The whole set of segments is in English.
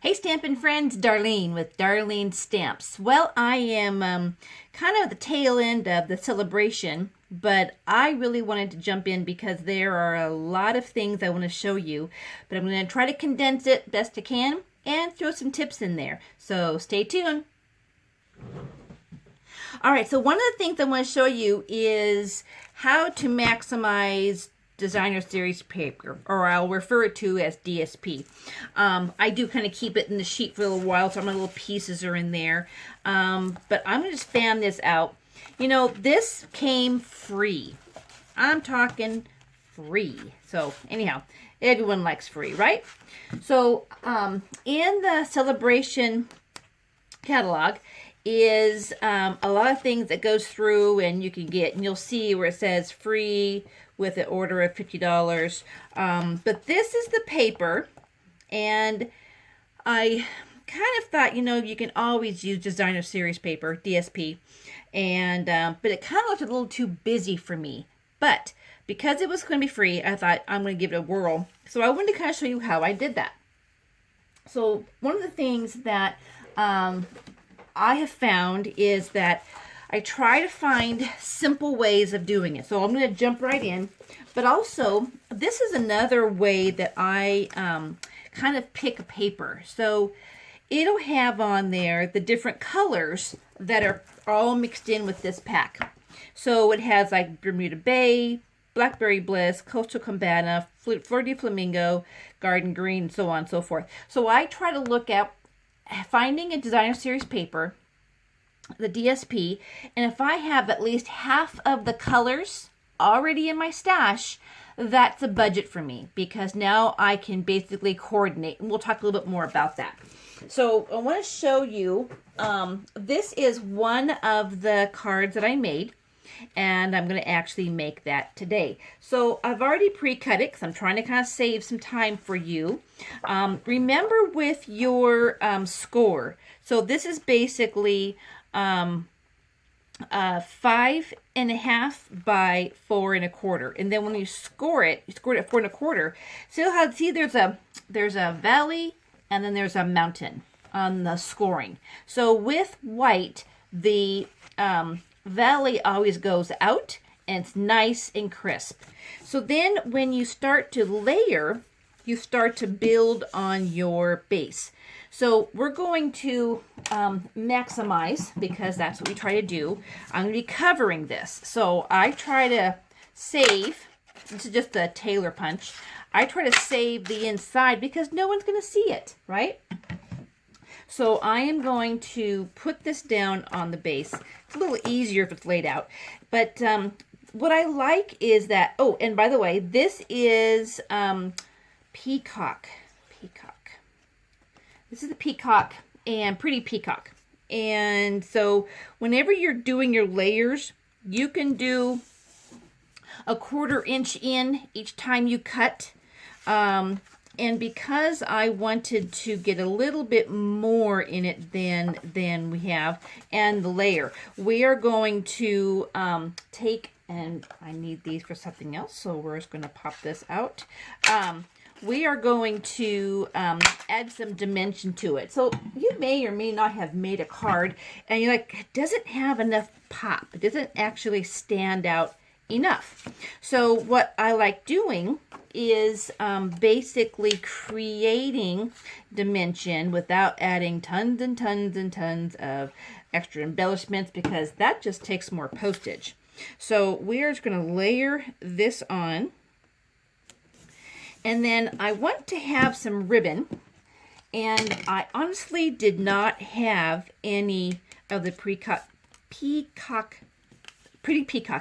Hey Stampin' friends, Darlene with Darling Stamps. Well, I am kind of at the tail end of the celebration, but I really wanted to jump in because there are a lot of things I want to show you, but I'm going to try to condense it best I can and throw some tips in there. So stay tuned. All right, so one of the things I want to show you is how to maximize designer series paper, or I'll refer it to as DSP. I do kind of keep it in the sheet for a little while, so my little pieces are in there. But I'm going to just fan this out. You know, this came free. I'm talking free. So anyhow, everyone likes free, right? So in the celebration catalog is a lot of things that goes through, and you can get, and you'll see where it says free with an order of $50. But this is the paper, and I kind of thought, you know, you can always use designer series paper, DSP, and but it kind of looked a little too busy for me. But because it was going to be free, I thought I'm going to give it a whirl. So I wanted to kind of show you how I did that. So one of the things that I have found is that I try to find simple ways of doing it. So I'm going to jump right in. But also, this is another way that I kind of pick a paper. So it'll have on there the different colors that are all mixed in with this pack. So it has like Bermuda Bay, Blackberry Bliss, Coastal Cabana, Fleur de Flamingo, Garden Green, so on and so forth. So I try to look at finding a designer series paper, the DSP, and if I have at least half of the colors already in my stash, that's a budget for me, because now I can basically coordinate, and we'll talk a little bit more about that. So I want to show you, this is one of the cards that I made, and I'm going to actually make that today. So I've already pre-cut it because I'm trying to kind of save some time for you. Remember with your score, so this is basically 5.5 by 4 1/4, and then when you score it at 4 1/4. So see there's a valley and then there's a mountain on the scoring. So with white, the valley always goes out and it's nice and crisp. So then when you start to layer, you start to build on your base. So we're going to maximize, because that's what we try to do. I'm going to be covering this. So I try to save, this is just a tailor punch, I try to save the inside because no one's going to see it, right? So I am going to put this down on the base. It's a little easier if it's laid out. But what I like is that, oh, and by the way, this is peacock. This is the peacock, and pretty peacock. And so whenever you're doing your layers, you can do a 1/4 inch in each time you cut. And because I wanted to get a little bit more in it than we have, and the layer, we are going to take, and I need these for something else, so we're just going to pop this out. We are going to add some dimension to it. So you may or may not have made a card and you're like, it doesn't have enough pop. It doesn't actually stand out enough. So what I like doing is basically creating dimension without adding tons and tons and tons of extra embellishments, because that just takes more postage. So we're just going to layer this on. And then I want to have some ribbon, and I honestly did not have any of the pretty peacock.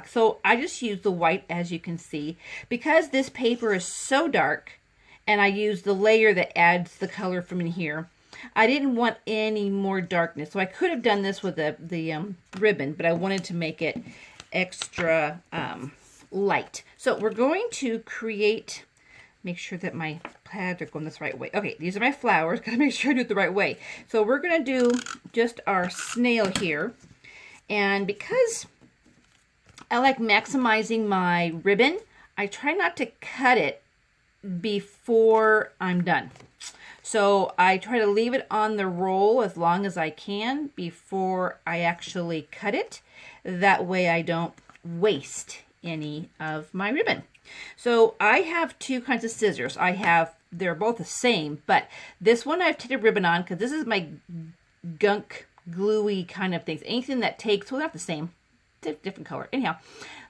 So I just used the white, as you can see, because this paper is so dark, and I used the layer that adds the color from in here. I didn't want any more darkness, so I could have done this with the ribbon, but I wanted to make it extra light. So we're going to create. Make sure that my pads are going this right way. Okay, these are my flowers. Gotta make sure I do it the right way. So we're gonna do just our snail here. And because I like maximizing my ribbon, I try not to cut it before I'm done. So I try to leave it on the roll as long as I can before I actually cut it. That way I don't waste any of my ribbon. So I have two kinds of scissors. They're both the same, but this one I've taken ribbon on because this is my gunk gluey kind of things. Anything that takes, well, not the same, different color. Anyhow,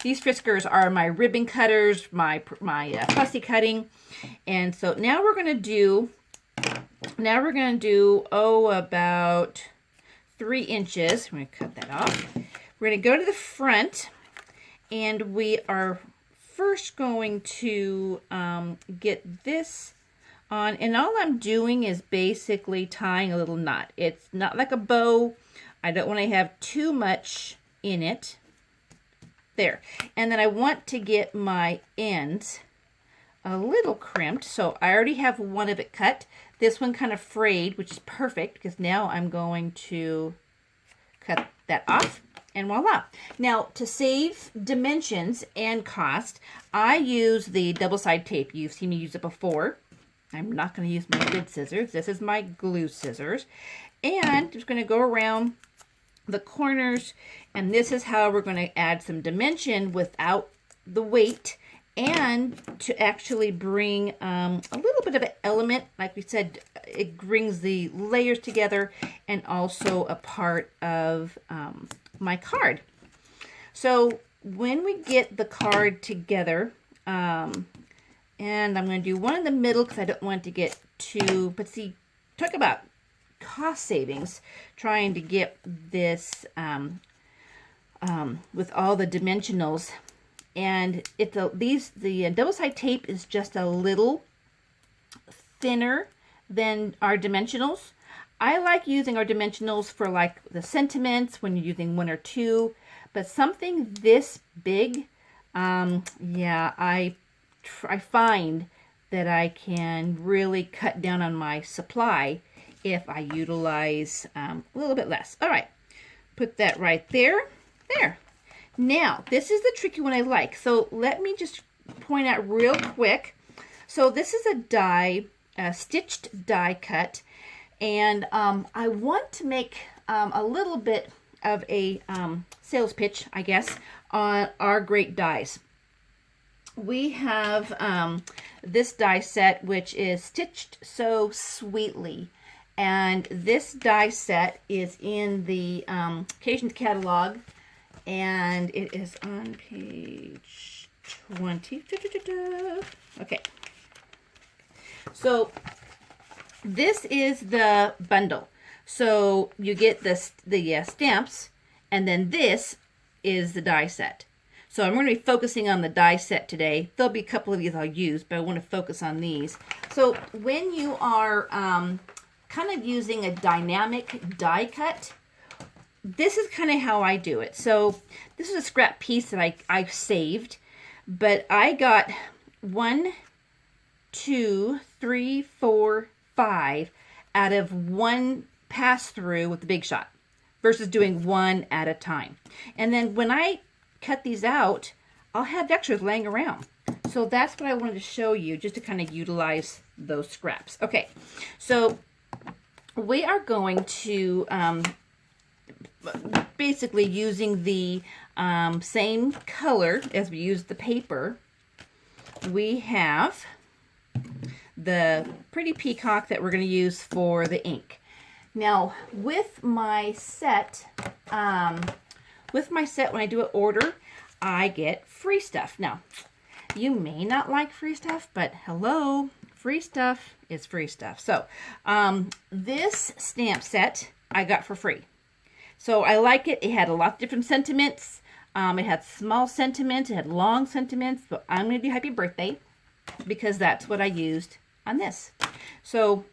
these Friskers are my ribbon cutters, my fussy cutting. And so now we're going to do about 3 inches. I'm going to cut that off. We're going to go to the front, and we are first going to get this on, and all I'm doing is basically tying a little knot. It's not like a bow. I don't want to have too much in it. There. And then I want to get my ends a little crimped. So I already have one of it cut. This one kind of frayed, which is perfect because now I'm going to cut that off. And voila. Now, to save dimensions and cost, I use the double-side tape. You've seen me use it before. I'm not going to use my bid scissors. This is my glue scissors. And just going to go around the corners, and this is how we're going to add some dimension without the weight, and to actually bring a little bit of an element. Like we said, it brings the layers together and also a part of my card. So when we get the card together, and I'm going to do one in the middle because I don't want to get too, but see, talk about cost savings trying to get this with all the dimensionals. And the double-side tape is just a little thinner than our dimensionals. I like using our dimensionals for like the sentiments when you're using 1 or 2, but something this big, yeah, I find that I can really cut down on my supply if I utilize a little bit less. All right, put that right there. There. Now, this is the tricky one I like. So let me just point out real quick. So this is a stitched die cut, and I want to make a little bit of a sales pitch, I guess, on our great dies. We have this die set, which is Stitched So Sweetly. And this die set is in the Occasions catalog, and it is on page 20. Okay. So this is the bundle. So you get the stamps, and then this is the die set. So I'm going to be focusing on the die set today. There'll be a couple of these I'll use, but I want to focus on these. So when you are kind of using a dynamic die cut, this is kind of how I do it. So this is a scrap piece that I've saved, but I got 1, 2, 3, 4, 5 out of one pass through with the Big Shot versus doing one at a time. And then when I cut these out, I'll have extras laying around. So that's what I wanted to show you, just to kind of utilize those scraps. Okay, so we are going to basically using the same color as we used the paper. We have the pretty peacock that we're going to use for the ink. Now with my set, when I do an order, I get free stuff. Now, you may not like free stuff, but hello, free stuff is free stuff. So, this stamp set I got for free. So I like it. It had a lot of different sentiments. It had small sentiments. It had long sentiments. But I'm going to do happy birthday because that's what I used on this. So,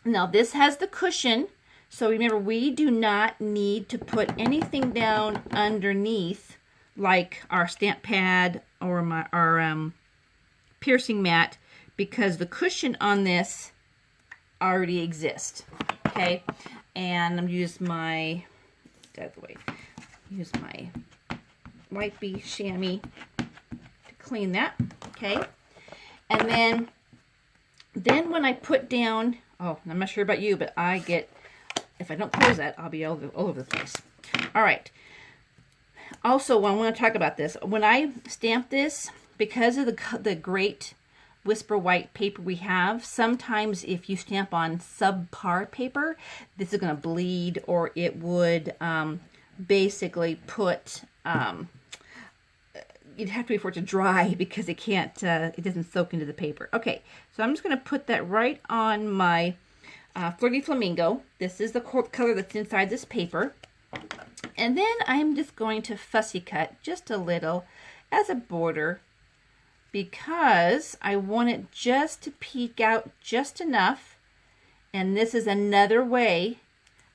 now this has the cushion. So remember, we do not need to put anything down underneath like our stamp pad or our piercing mat, because the cushion on this already exists. Okay, and I'm use my white bee chamois to clean that. Okay, and then when I put down Oh, I'm not sure about you, but I get, if I don't close that, I'll be all over the place. All right. Also, I want to talk about this. When I stamp this, because of the great Whisper White paper we have, sometimes if you stamp on subpar paper, this is going to bleed, or it would basically put, you'd have to wait for it to dry because it can't, it doesn't soak into the paper. Okay, so I'm just going to put that right on my Flirty Flamingo. This is the color that's inside this paper. And then I'm just going to fussy cut just a little as a border, because I want it just to peek out just enough. And this is another way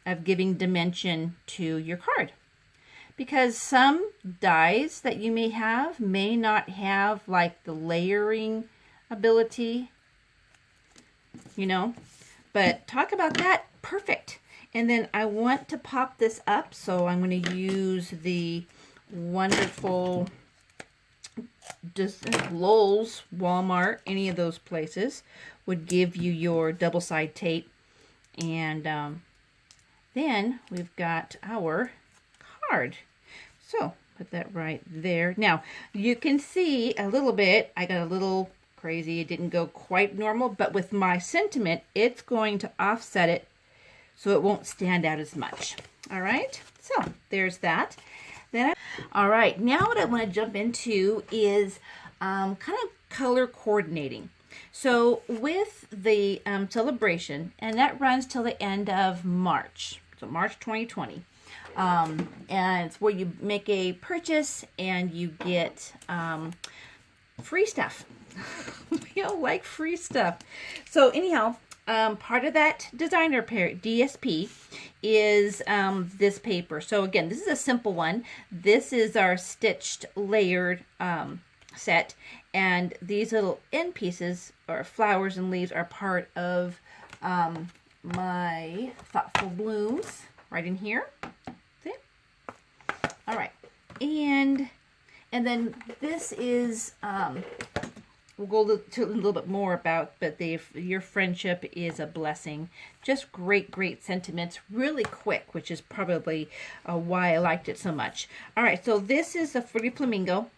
of giving dimension to your card. Because some dies that you may have may not have like the layering ability, you know. But talk about that, perfect. And then I want to pop this up, so I'm going to use the wonderful Lowe's, Walmart, any of those places would give you your double-side tape. And then we've got our card. So put that right there. Now you can see a little bit, I got a little crazy. It didn't go quite normal, but with my sentiment, it's going to offset it so it won't stand out as much. All right, so there's that. Then, all right, now what I want to jump into is kind of color coordinating. So with the celebration, and that runs till the end of March, so March 2020. And it's where you make a purchase and you get free stuff. We all like free stuff. So anyhow, part of that designer pair, DSP, is this paper. So again, this is a simple one. This is our stitched layered set, and these little end pieces or flowers and leaves are part of my Thoughtful Blooms right in here. See? All right, and then this is we'll go to a little bit more about, but your friendship is a blessing. Just great sentiments, really quick, which is probably why I liked it so much. All right, so this is a Flirty Flamingo.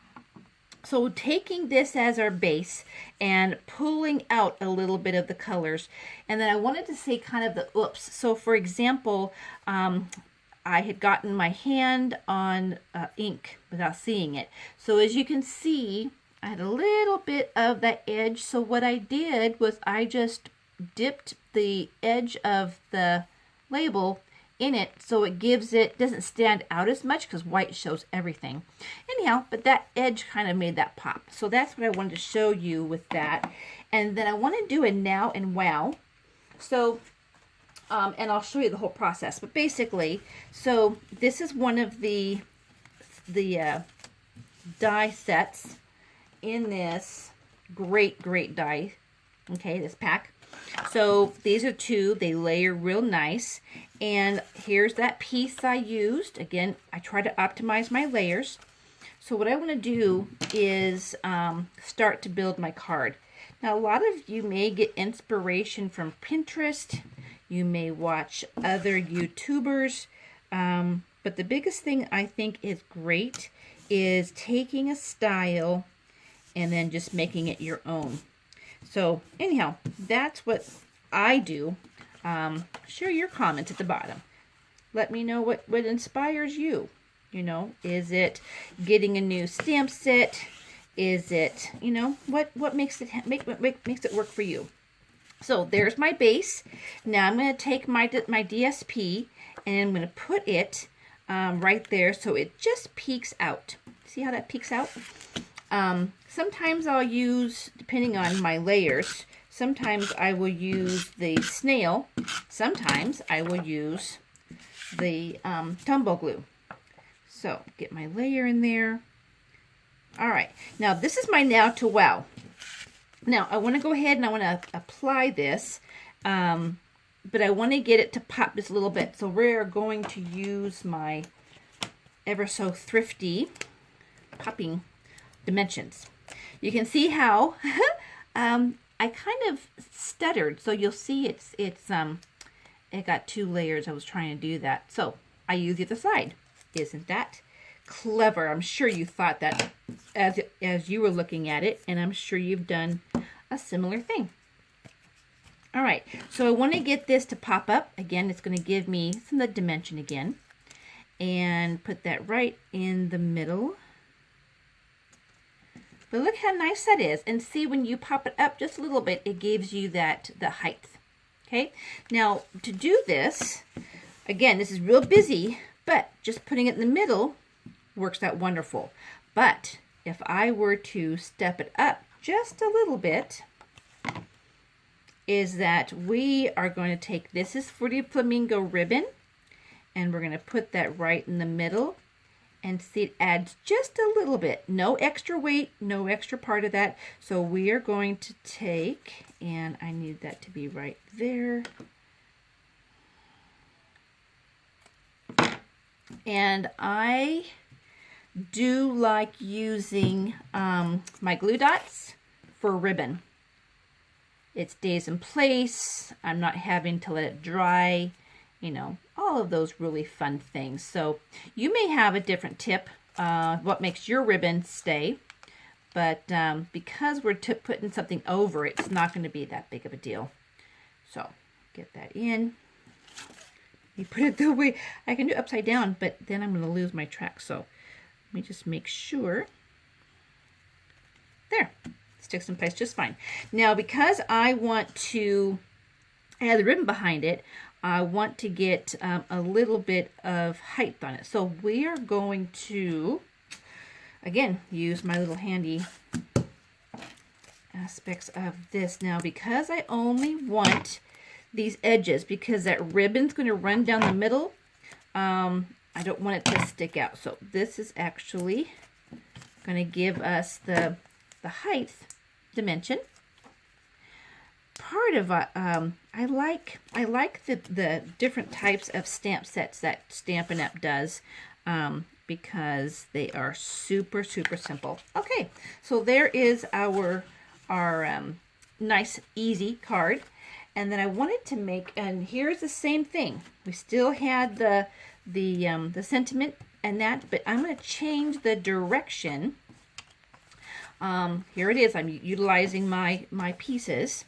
So taking this as our base and pulling out a little bit of the colors. And then I wanted to say kind of the oops. So for example, I had gotten my hand on ink without seeing it. So as you can see, I had a little bit of that edge. So what I did was I just dipped the edge of the label in it, so it doesn't stand out as much because white shows everything. Anyhow, but that edge kind of made that pop. So that's what I wanted to show you with that. And then I want to do a now and wow. So, and I'll show you the whole process. But basically, so this is one of the die sets in this great die. Okay, this pack. So these are two, they layer real nice. And here's that piece I used. Again, I try to optimize my layers. So what I want to do is start to build my card. Now a lot of you may get inspiration from Pinterest. You may watch other YouTubers. But the biggest thing I think is great is taking a style and then just making it your own. So anyhow, that's what I do. Share your comments at the bottom. Let me know what inspires you. You know, is it getting a new stamp set? Is it, you know, what makes it makes it work for you? So there's my base. Now I'm going to take my DSP and I'm going to put it right there so it just peeks out. See how that peeks out? Sometimes I'll use, depending on my layers, sometimes I will use the snail. Sometimes I will use the tumble glue. So get my layer in there. All right. Now this is my now to wow. Now I want to go ahead and I want to apply this, but I want to get it to pop just a little bit. So we're going to use my ever so thrifty popping dimensions. You can see how I kind of stuttered, so you'll see it got 2 layers. I was trying to do that, so I used the other side. Isn't that clever? I'm sure you thought that as you were looking at it, and I'm sure you've done a similar thing. All right, so I want to get this to pop up. Again, it's going to give me some of the dimension again, and put that right in the middle. But look how nice that is. And see, when you pop it up just a little bit, it gives you the height. Okay, now to do this, again, this is real busy, but just putting it in the middle works out wonderful. But if I were to step it up just a little bit, is that we are going to take, this is for the flamingo ribbon, and we're going to put that right in the middle, and see it adds just a little bit. No extra weight, no extra part of that. So we are going to take, and I need that to be right there. And I do like using my glue dots for ribbon. It stays in place. I'm not having to let it dry. You know, all of those really fun things. So you may have a different tip, what makes your ribbon stay. But because we're putting something over it, it's not going to be that big of a deal. So get that in. You put it the way, I can do it upside down, but then I'm going to lose my track. So let me just make sure. There. Sticks in place just fine. Now, because I want to add the ribbon behind it, I want to get a little bit of height on it. So we are going to, again, use my little handy aspects of this. Now, because I only want these edges, because that ribbon's going to run down the middle, I don't want it to stick out. So this is actually going to give us the height dimension. Part of I like the different types of stamp sets that Stampin' Up does, because they are super simple. Okay, so there is our nice easy card, and then I wanted to make, and here's the same thing. We still had the sentiment and that, but I'm going to change the direction. Here it is. I'm utilizing my pieces.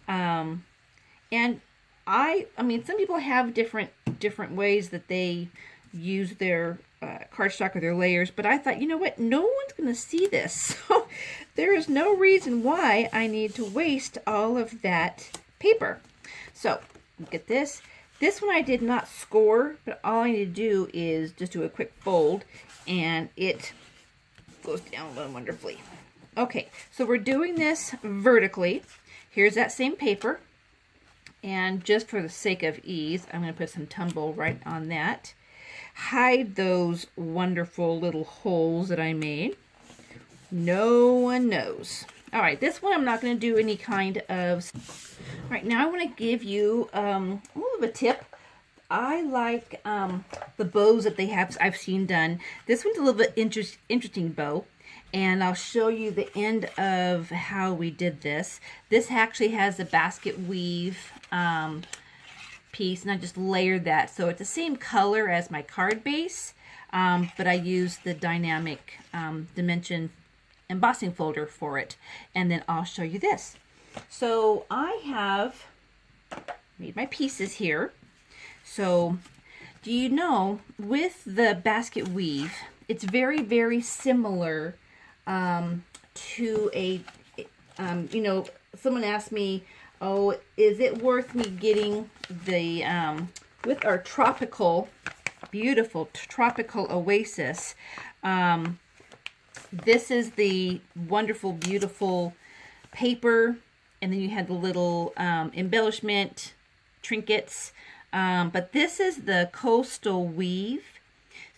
And I mean, some people have different ways that they use their cardstock or their layers, but I thought, you know what, no one's going to see this, so there is no reason why I need to waste all of that paper. So look at this. This one I did not score, but all I need to do is just do a quick fold, and it goes down wonderfully. Okay, so we're doing this vertically. Here's that same paper, and just for the sake of ease, I'm going to put some tumble right on that. Hide those wonderful little holes that I made. No one knows. All right, this one I'm not going to do any kind of... All right, now I want to give you a little bit of a tip. I like the bows that they have, I've seen done. This one's a little bit interesting bow, and I'll show you the end of how we did this. This actually has a basket weave piece, and I just layered that. So it's the same color as my card base, but I used the dynamic dimension embossing folder for it. And then I'll show you this. So I have made my pieces here. So do you know, with the basket weave, it's very similar to a, you know, someone asked me, oh, is it worth me getting the, with our tropical, beautiful tropical oasis, this is the wonderful, beautiful paper, and then you had the little embellishment, trinkets, but this is the coastal weave.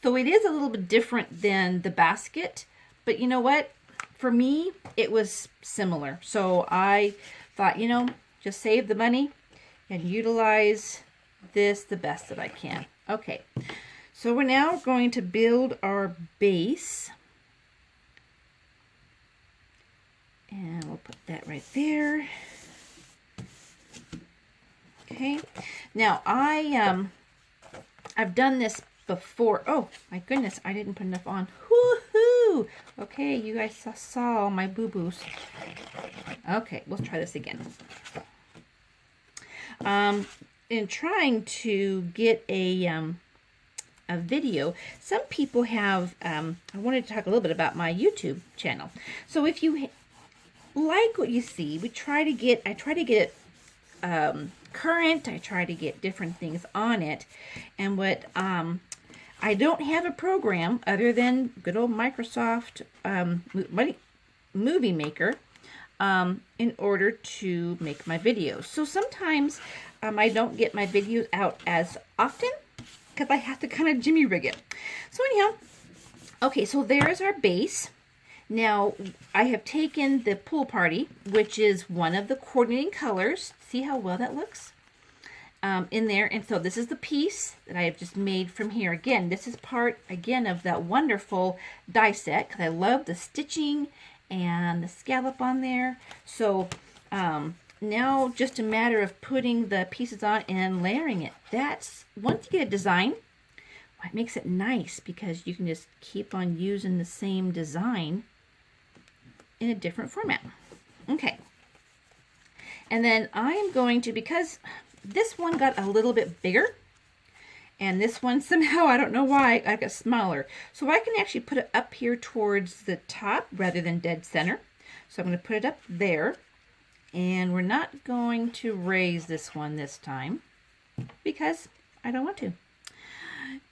So it is a little bit different than the basket, but you know what? For me, it was similar. So I thought, you know, just save the money and utilize this the best that I can. Okay, so we're now going to build our base. And we'll put that right there. Okay. Now I've done this before. Oh my goodness, I didn't put enough on. Woohoo! Okay, you guys saw my boo-boos. Okay, we'll try this again. In trying to get a video, some people have, I wanted to talk a little bit about my YouTube channel. So if you like what you see, I try to get it current. I try to get different things on it. And what, I don't have a program other than good old Microsoft Movie Maker in order to make my videos. So sometimes I don't get my videos out as often because I have to kind of jimmy rig it. So anyhow, okay, so there's our base. Now I have taken the Pool Party, which is one of the coordinating colors. See how well that looks? In there. And so this is the piece that I have just made from here. Again, this is part, again, of that wonderful die set because I love the stitching and the scallop on there. So now just a matter of putting the pieces on and layering it. That's, once you get a design, it makes it nice because you can just keep on using the same design in a different format. Okay. And then I am going to, because this one got a little bit bigger, and this one somehow, I don't know why, I got smaller. So I can actually put it up here towards the top rather than dead center. So I'm going to put it up there, and we're not going to raise this one this time because I don't want to.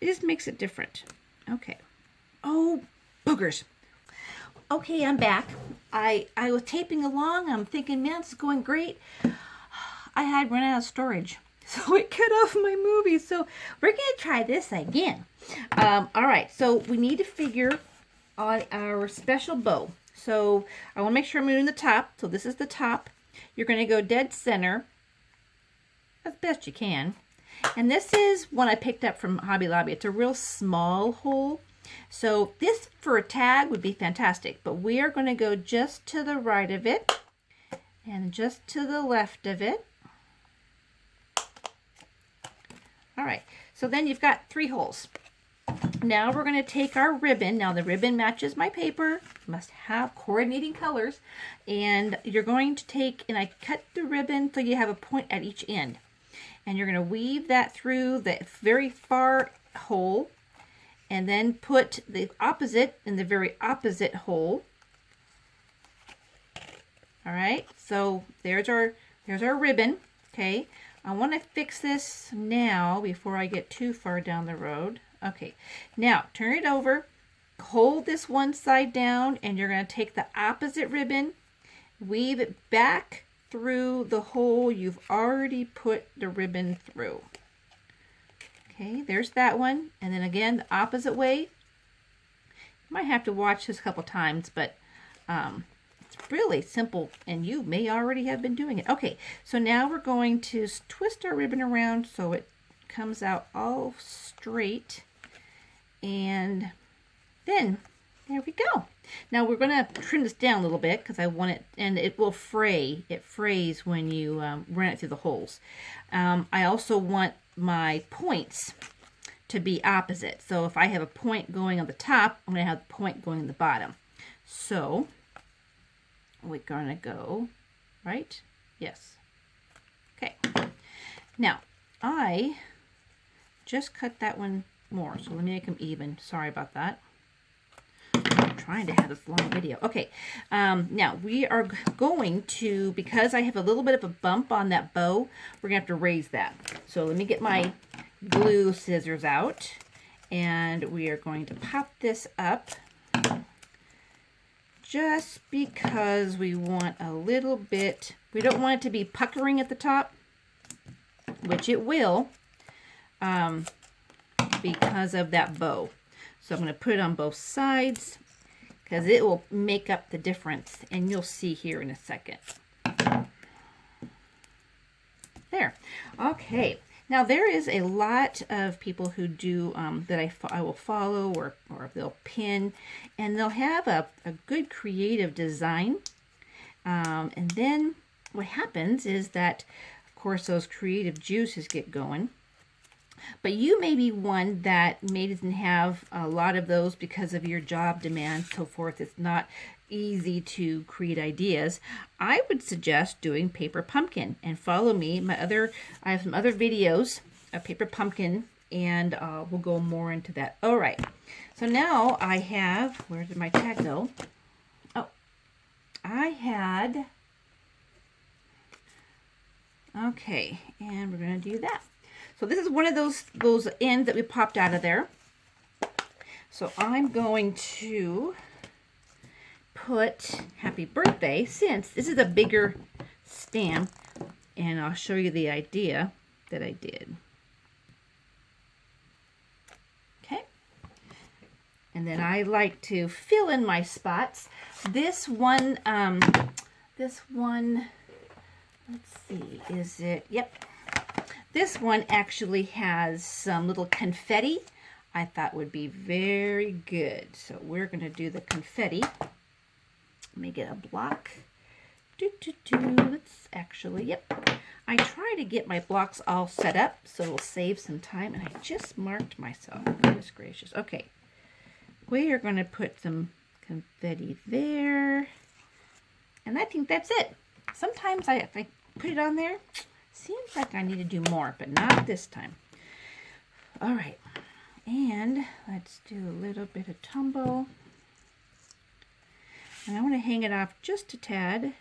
It just makes it different. Okay. Oh, boogers. Okay, I'm back. I was taping along. I'm thinking, man, this is going great. I had run out of storage, so it cut off my movie. So we're going to try this again. All right, so we need to figure on our special bow. So I want to make sure I'm doing the top. So this is the top. You're going to go dead center as best you can. And this is one I picked up from Hobby Lobby. It's a real small hole. So this for a tag would be fantastic. But we are going to go just to the right of it and just to the left of it. All right, so then you've got 3 holes. Now we're going to take our ribbon. Now the ribbon matches my paper, must have coordinating colors. And you're going to take, and I cut the ribbon so you have a point at each end. And you're going to weave that through the very far hole, and then put the opposite in the very opposite hole. All right, so there's our ribbon. Okay, I want to fix this now before I get too far down the road. Okay, now turn it over, hold this one side down, and you're going to take the opposite ribbon, weave it back through the hole you've already put the ribbon through. Okay, there's that one. And then again, the opposite way. You might have to watch this a couple times, but it's really simple, and you may already have been doing it. Okay, so now we're going to twist our ribbon around so it comes out all straight. And then, there we go. Now we're going to trim this down a little bit because I want it, and it will fray. It frays when you run it through the holes. I also want my points to be opposite. So if I have a point going on the top, I'm going to have the point going on the bottom. So we're going to go, right? Yes. Okay. Now, I just cut that one more, so let me make them even. Sorry about that. I'm trying to have this long video. Okay, now we are going to, because I have a little bit of a bump on that bow, we're going to have to raise that. So let me get my glue scissors out, and we are going to pop this up just because we want a little bit, we don't want it to be puckering at the top, which it will, because of that bow. So I'm going to put it on both sides because it will make up the difference, and you'll see here in a second. There. Okay. Now there is a lot of people who do that I will follow, or they'll pin, and they'll have a good creative design And then what happens is that, of course, those creative juices get going. But you may be one that may doesn't have a lot of those because of your job demands, so forth. It's not easy to create ideas. I would suggest doing paper pumpkin and follow me. I have some other videos of paper pumpkin, and we'll go more into that. All right. So now I have, where did my tag go? Oh, I had, okay, and we're going to do that. So this is one of those ends that we popped out of there. So I'm going to put happy birthday, since this is a bigger stamp, and I'll show you the idea that I did. Okay. And then I like to fill in my spots. This one, let's see, is it, yep. This one actually has some little confetti I thought would be very good. So we're going to do the confetti. Let me get a block. Let's actually, yep. I try to get my blocks all set up so it'll save some time. And I just marked myself. Goodness gracious. Okay. We are going to put some confetti there. And I think that's it. Sometimes if I put it on there, seems like I need to do more, but not this time. All right, and let's do a little bit of tumble. And I want to hang it off just a tad.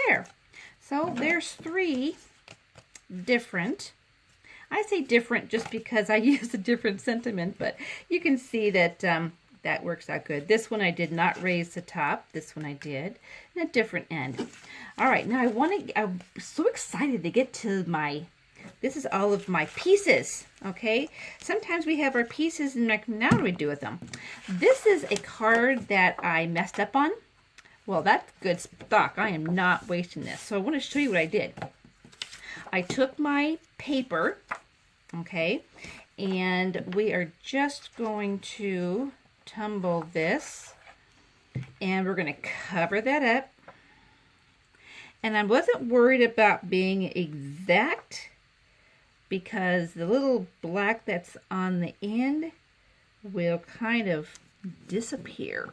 There. So there's 3 different. I say different just because I used a different sentiment, but you can see that that works out good. This one I did not raise the top. This one I did. And a different end. All right, now I'm so excited to get to this is all of my pieces, okay? Sometimes we have our pieces and like, now what do we do with them? This is a card that I messed up on. Well, that's good stock. I am not wasting this. So I want to show you what I did. I took my paper, okay, and we are just going to tumble this, and we're going to cover that up. And I wasn't worried about being exact because the little black that's on the end will kind of disappear.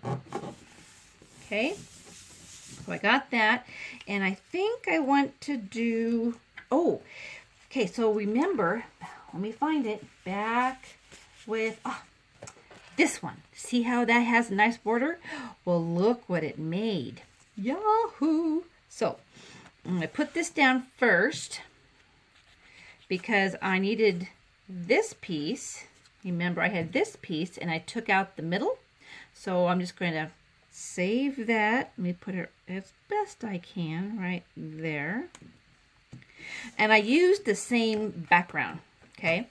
Okay, so I got that, and I think I want to do, oh, okay, so remember, let me find it, back with, this one. See how that has a nice border? Well, look what it made. Yahoo! So, I'm going to put this down first because I needed this piece. Remember, I had this piece and I took out the middle. So, I'm just going to save that. Let me put it as best I can right there. And I used the same background, okay?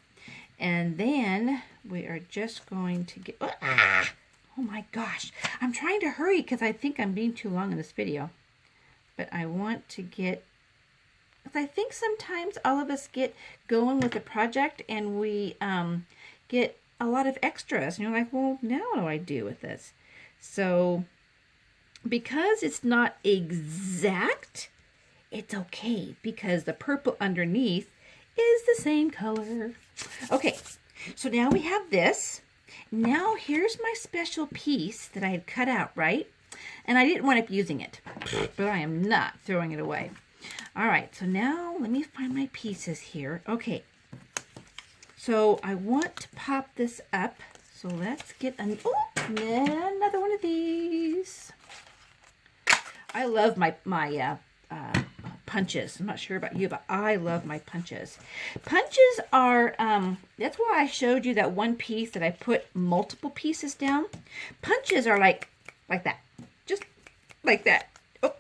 And then we are just going to get, oh my gosh, I'm trying to hurry because I think I'm being too long in this video. But I want to get, because I think sometimes all of us get going with a project and we get a lot of extras. And you're like, well, now what do I do with this? So because it's not exact, it's okay because the purple underneath is the same color. Okay, so now we have this. Now here's my special piece that I had cut out, right? And I didn't wind up using it, but I am not throwing it away. All right, so now let me find my pieces here. Okay, so I want to pop this up. So let's get another one of these. I love my punches. I'm not sure about you, but I love my punches. Punches are, that's why I showed you that one piece that I put multiple pieces down. Punches are like that. Just like that. Oh,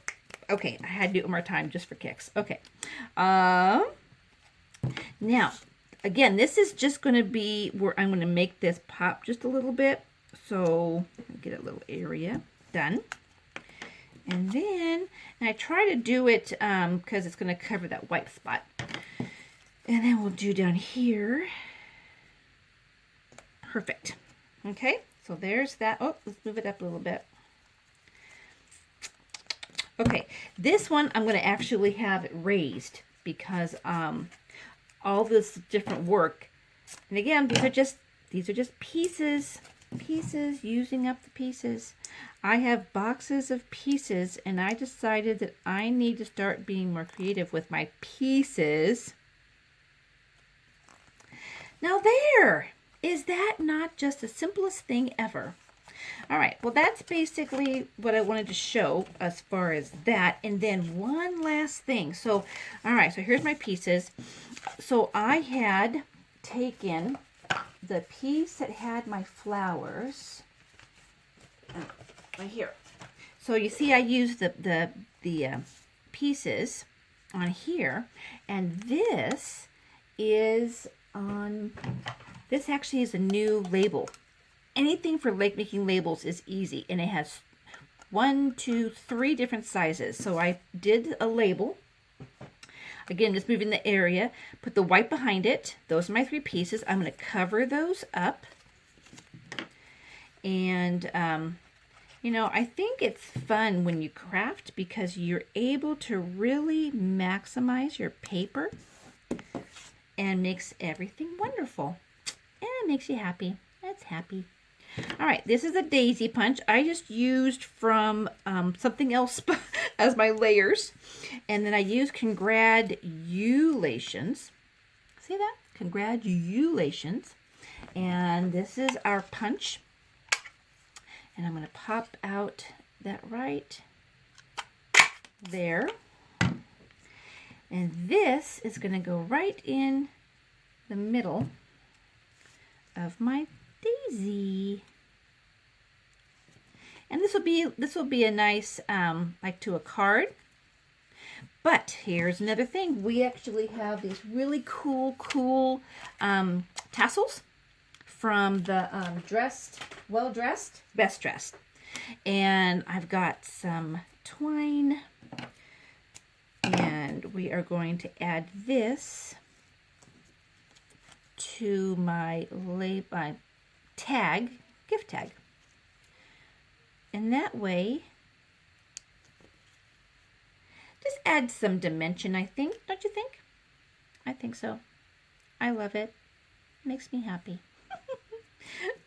okay. I had to do it one more time just for kicks. Okay. Now, again, this is just going to be where I'm going to make this pop just a little bit. So, get a little area done. And then, I try to do it because it's going to cover that white spot. And then we'll do down here. Perfect. Okay, so there's that. Oh, let's move it up a little bit. Okay, this one I'm going to actually have it raised because all this different work, and again, these are just pieces, using up the pieces. I have boxes of pieces, and I decided that I need to start being more creative with my pieces. Now there! Is that not just the simplest thing ever? All right, well, that's basically what I wanted to show as far as that. And then one last thing. So, all right, so here's my pieces. So I had taken the piece that had my flowers right here. So you see I used the pieces on here, and this is on, this actually is a new label. Anything for making labels is easy, and it has 1, 2, 3 different sizes. So I did a label. Again, just moving the area, put the white behind it. Those are my 3 pieces. I'm going to cover those up. And, you know, I think it's fun when you craft because you're able to really maximize your paper and makes everything wonderful. And it makes you happy. That's happy. All right, this is a daisy punch. I just used from something else as my layers. And then I used congratulations. See that? Congratulations. And this is our punch. And I'm going to pop out that right there. And this is going to go right in the middle of my daisy. And this will be a nice like to a card. But here's another thing. We actually have these really cool tassels from the Well Dressed, Best Dressed. And I've got some twine, and we are going to add this to my tag, gift tag. And that way, just add some dimension, I think. Don't you think? I think so. I love it. Makes me happy.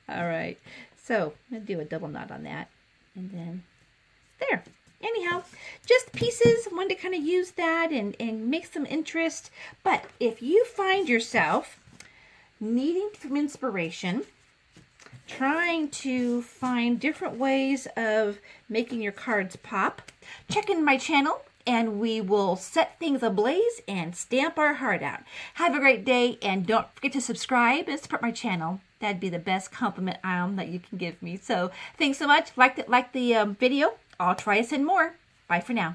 All right. So, I'm going to do a double knot on that. And then, there. Anyhow, just pieces. Wanted to kind of use that and make some interest. But if you find yourself needing some inspiration, trying to find different ways of making your cards pop, check in my channel and we will set things ablaze and stamp our heart out. Have a great day, and don't forget to subscribe and support my channel. That'd be the best compliment that you can give me. So thanks so much. Like the video. I'll try to send more. Bye for now.